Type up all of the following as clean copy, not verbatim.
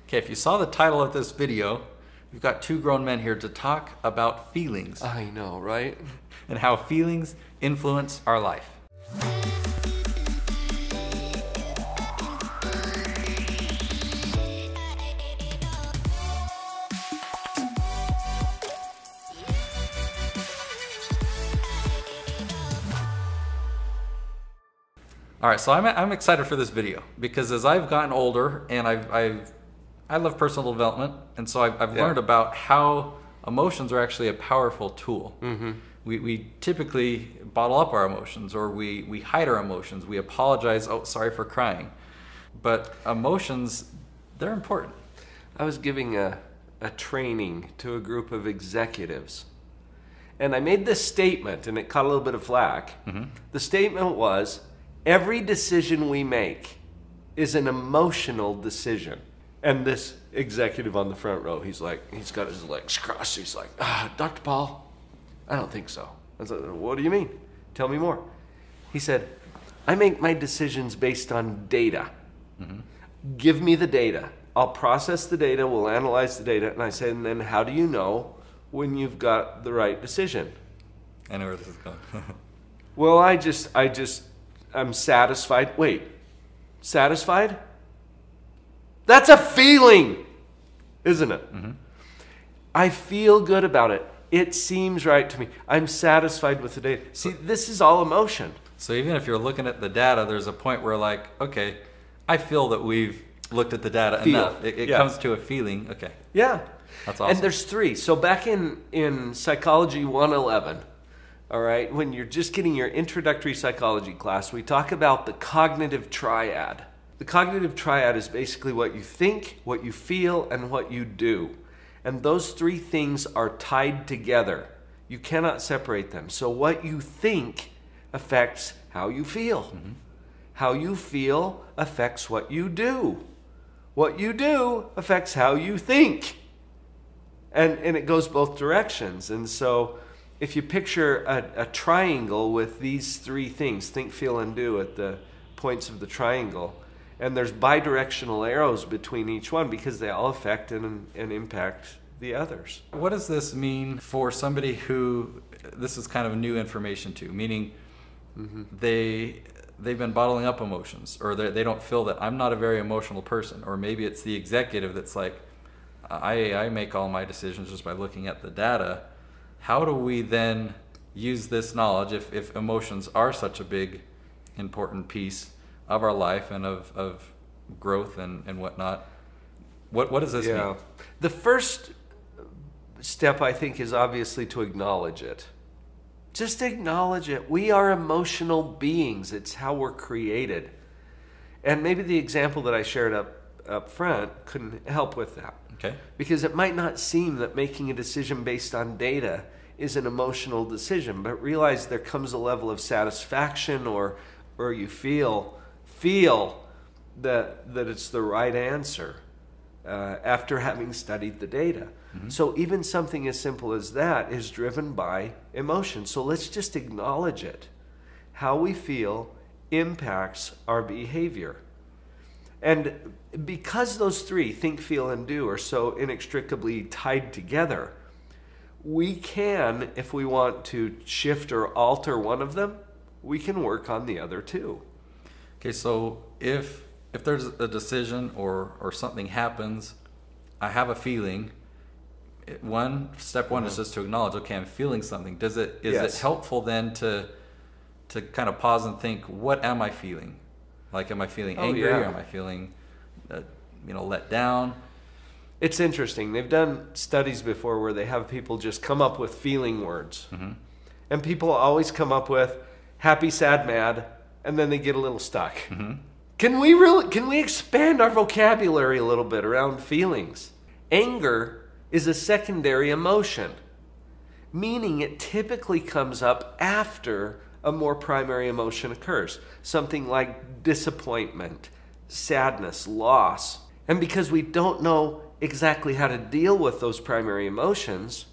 Okay, if you saw the title of this video, we've got two grown men here to talk about feelings. I know, right? And how feelings influence our life. All right, so I'm excited for this video because as I've gotten older and I love personal development, and so I've learned about how emotions are actually a powerful tool. Mm-hmm. We typically bottle up our emotions, or we hide our emotions. We apologize, oh, sorry for crying. But emotions, they're important. I was giving a training to a group of executives, and I made this statement, and it caught a little bit of flack. Mm-hmm. The statement was, every decision we make is an emotional decision. And this executive on the front row, he's got his legs crossed. He's like, Dr. Paul, I don't think so. I was like, what do you mean? Tell me more. He said, I make my decisions based on data. Mm-hmm. Give me the data. I'll process the data. We'll analyze the data. And I said, and then how do you know when you've got the right decision? I know where this is going. Well, I'm satisfied. Wait, satisfied? That's a feeling, isn't it? Mm-hmm. I feel good about it. It seems right to me. I'm satisfied with the data. See, this is all emotion. So even if you're looking at the data, there's a point where like, okay, I feel that we've looked at the data enough. It comes to a feeling, okay. Yeah. That's awesome. And there's three. So back in Psychology 111, all right, when you're just getting your introductory psychology class, we talk about the cognitive triad. The cognitive triad is basically what you think, what you feel, and what you do. And those three things are tied together. You cannot separate them. So what you think affects how you feel. Mm-hmm. How you feel affects what you do. What you do affects how you think. And it goes both directions. And so if you picture a triangle with these three things, think, feel, and do at the points of the triangle, and there's bidirectional arrows between each one because they all affect and impact the others. What does this mean for somebody who this is kind of new information to, meaning mm-hmm. they've been bottling up emotions, or they don't feel that I'm not a very emotional person, or maybe it's the executive that's like, I make all my decisions just by looking at the data. How do we then use this knowledge if emotions are such a big, important piece of our life and of growth and whatnot? What does this mean? The first step, I think, is obviously to acknowledge it. Just acknowledge it. We are emotional beings. It's how we're created. And maybe the example that I shared up front couldn't help with that. Okay. Because it might not seem that making a decision based on data is an emotional decision, but realize there comes a level of satisfaction or you feel that it's the right answer after having studied the data. Mm-hmm. So even something as simple as that is driven by emotion. So let's just acknowledge it. How we feel impacts our behavior. And because those three, think, feel, and do, are so inextricably tied together, we can, if we want to shift or alter one of them, we can work on the other two. Okay, so if there's a decision or something happens, I have a feeling. Step one is just to acknowledge, okay, I'm feeling something. Is it helpful then to kind of pause and think, what am I feeling? Like, am I feeling angry? Or am I feeling, let down? It's interesting. They've done studies before where they have people just come up with feeling words. Mm-hmm. And people always come up with happy, sad, mad, and then they get a little stuck. Mm-hmm. Can we expand our vocabulary a little bit around feelings? Anger is a secondary emotion, meaning it typically comes up after a more primary emotion occurs. Something like disappointment, sadness, loss. And because we don't know exactly how to deal with those primary emotions,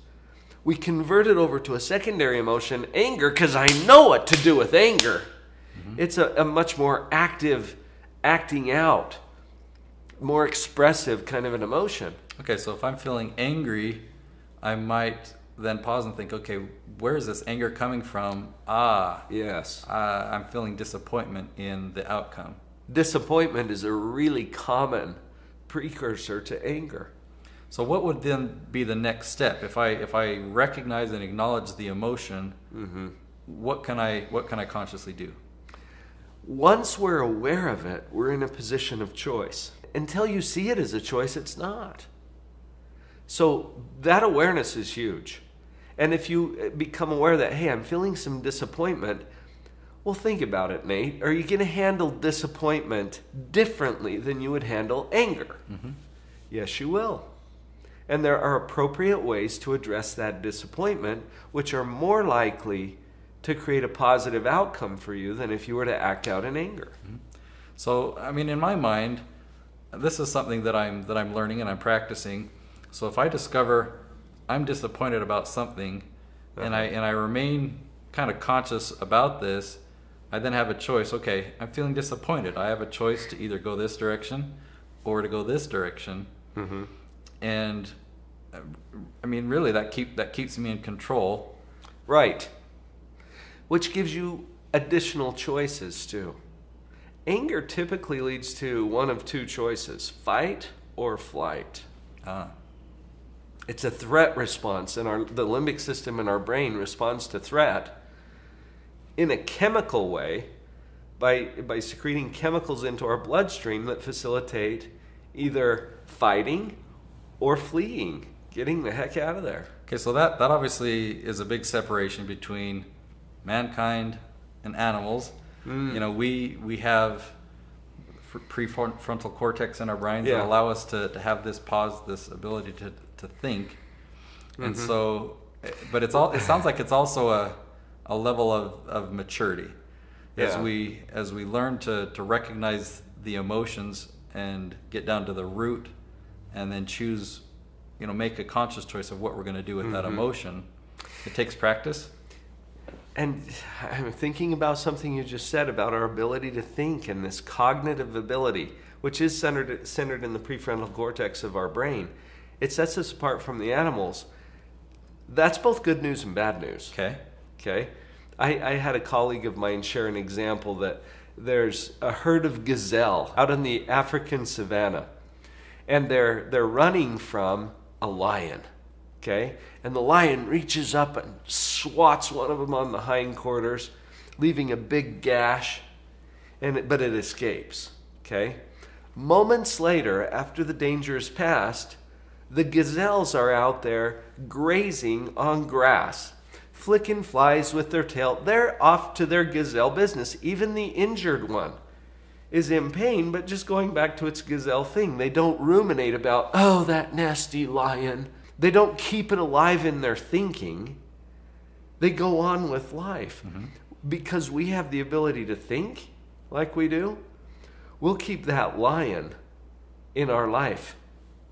we convert it over to a secondary emotion, anger, because I know what to do with anger. Mm-hmm. It's a much more active acting out more expressive kind of an emotion. Okay, so if I'm feeling angry, I might then pause and think, okay, where is this anger coming from? Yes. I'm feeling disappointment in the outcome. Disappointment is a really common precursor to anger. So what would then be the next step? If I recognize and acknowledge the emotion, what can I consciously do? Once we're aware of it, we're in a position of choice. Until you see it as a choice, it's not. So that awareness is huge. And if you become aware that, hey, I'm feeling some disappointment, well, think about it, Nate. Are you going to handle disappointment differently than you would handle anger? Yes, you will. And there are appropriate ways to address that disappointment, which are more likely to create a positive outcome for you than if you were to act out in anger. So, I mean, in my mind, this is something that I'm learning and I'm practicing. So if I discover I'm disappointed about something, and I remain kind of conscious about this, I then have a choice. Okay, I'm feeling disappointed. I have a choice to either go this direction or to go this direction. And I mean, really, that keeps me in control. Right. Which gives you additional choices too. Anger typically leads to one of two choices: fight or flight. It's a threat response, and the limbic system in our brain responds to threat in a chemical way by secreting chemicals into our bloodstream that facilitate either fighting or fleeing, getting the heck out of there. Okay, so that obviously is a big separation between mankind and animals. You know, we have prefrontal cortex in our brains that allow us to have this pause, this ability to think. And so, but it sounds like it's also a level of maturity as we learn to recognize the emotions and get down to the root, and then choose, make a conscious choice of what we're going to do with that emotion. It takes practice. And I'm thinking about something you just said about our ability to think, and this cognitive ability, which is centered in the prefrontal cortex of our brain. It sets us apart from the animals. That's both good news and bad news. Okay. I had a colleague of mine share an example that there's a herd of gazelle out in the African savanna, and they're running from a lion. Okay? And the lion reaches up and swats one of them on the hindquarters, leaving a big gash, but it escapes. Okay? Moments later, after the danger is past, the gazelles are out there grazing on grass, flicking flies with their tail. They're off to their gazelle business. Even the injured one is in pain, but just going back to its gazelle thing. They don't ruminate about, oh, that nasty lion. They don't keep it alive in their thinking. They go on with life. Because we have the ability to think like we do, we'll keep that lion in our life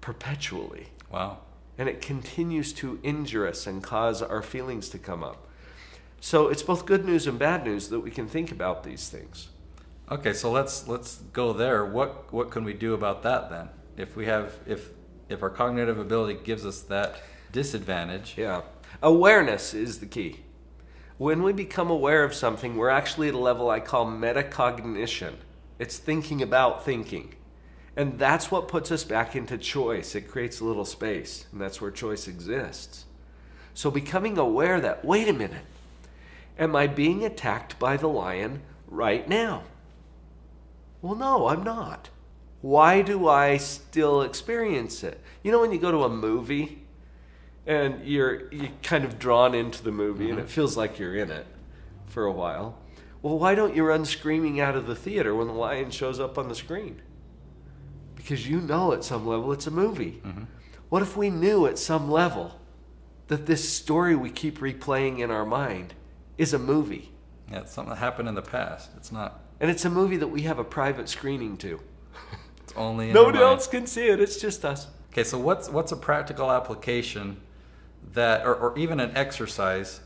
perpetually. Wow. And it continues to injure us and cause our feelings to come up. So it's both good news and bad news that we can think about these things. Okay, so let's go there. What can we do about that then? If our cognitive ability gives us that disadvantage. Awareness is the key. When we become aware of something, we're actually at a level I call metacognition. It's thinking about thinking. And that's what puts us back into choice. It creates a little space, and that's where choice exists. So becoming aware that, wait a minute, am I being attacked by the lion right now? Well, no, I'm not. Why do I still experience it? When you go to a movie and you're kind of drawn into the movie and it feels like you're in it for a while. Well, why don't you run screaming out of the theater when the lion shows up on the screen? Because at some level it's a movie. What if we knew at some level that this story we keep replaying in our mind is a movie? Yeah, it's something that happened in the past. It's not. And it's a movie that we have a private screening to. It's only in nobody else can see it. It's just us. Okay, so what's a practical application that, or even an exercise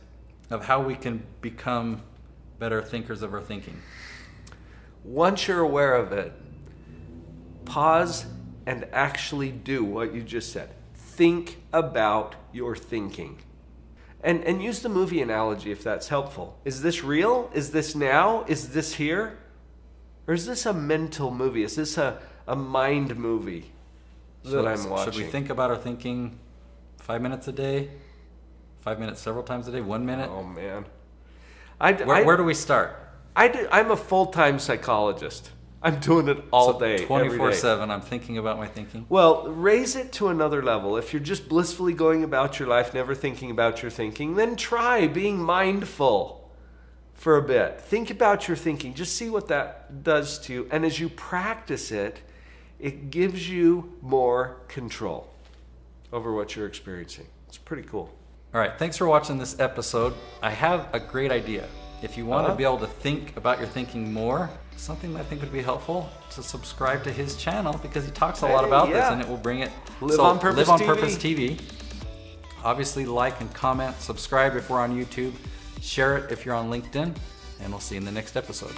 of how we can become better thinkers of our thinking? Once you're aware of it, pause and actually do what you just said. Think about your thinking. And use the movie analogy if that's helpful. Is this real? Is this now? Is this here? Or is this a mental movie? Is this a mind movie that I'm watching? Should we think about our thinking 5 minutes a day? 5 minutes several times a day? 1 minute? Oh, man. Where do we start? I'm a full-time psychologist. I'm doing it all day, 24/7, I'm thinking about my thinking? Well, raise it to another level. If you're just blissfully going about your life, never thinking about your thinking, then try being mindful for a bit. Think about your thinking. Just see what that does to you. And as you practice it, it gives you more control over what you're experiencing. It's pretty cool. All right, thanks for watching this episode. I have a great idea. If you want to be able to think about your thinking more, something that I think would be helpful, to subscribe to his channel, because he talks a lot about this, and it will bring it. Live on Purpose TV. Obviously, like and comment, subscribe if we're on YouTube, share it if you're on LinkedIn, and we'll see you in the next episode.